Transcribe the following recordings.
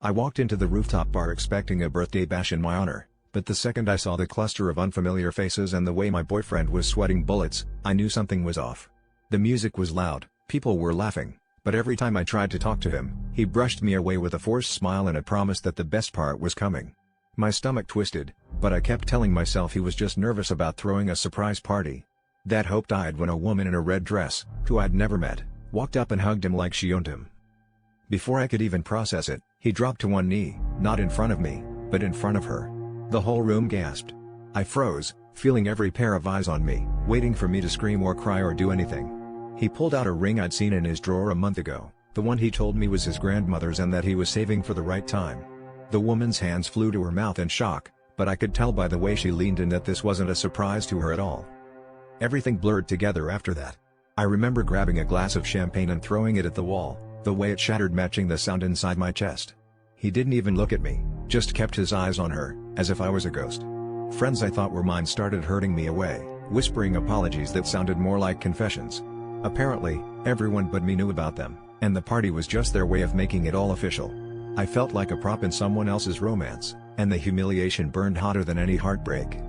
I walked into the rooftop bar expecting a birthday bash in my honor, but the second I saw the cluster of unfamiliar faces and the way my boyfriend was sweating bullets, I knew something was off. The music was loud, people were laughing, but every time I tried to talk to him, he brushed me away with a forced smile and a promise that the best part was coming. My stomach twisted, but I kept telling myself he was just nervous about throwing a surprise party. That hope died when a woman in a red dress, who I'd never met, walked up and hugged him like she owned him. Before I could even process it, he dropped to one knee, not in front of me, but in front of her. The whole room gasped. I froze, feeling every pair of eyes on me, waiting for me to scream or cry or do anything. He pulled out a ring I'd seen in his drawer a month ago, the one he told me was his grandmother's and that he was saving for the right time. The woman's hands flew to her mouth in shock, but I could tell by the way she leaned in that this wasn't a surprise to her at all. Everything blurred together after that. I remember grabbing a glass of champagne and throwing it at the wall, the way it shattered matching the sound inside my chest. He didn't even look at me, just kept his eyes on her, as if I was a ghost. Friends I thought were mine started hurting me away, whispering apologies that sounded more like confessions. Apparently, everyone but me knew about them, and the party was just their way of making it all official. I felt like a prop in someone else's romance, and the humiliation burned hotter than any heartbreak.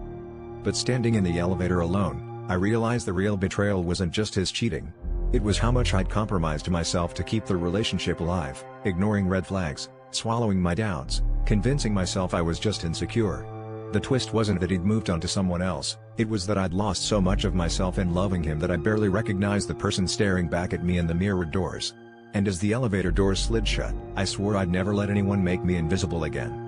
But standing in the elevator alone, I realized the real betrayal wasn't just his cheating. It was how much I'd compromised myself to keep the relationship alive, ignoring red flags, swallowing my doubts, convincing myself I was just insecure. The twist wasn't that he'd moved on to someone else, it was that I'd lost so much of myself in loving him that I barely recognized the person staring back at me in the mirrored doors. And as the elevator doors slid shut, I swore I'd never let anyone make me invisible again.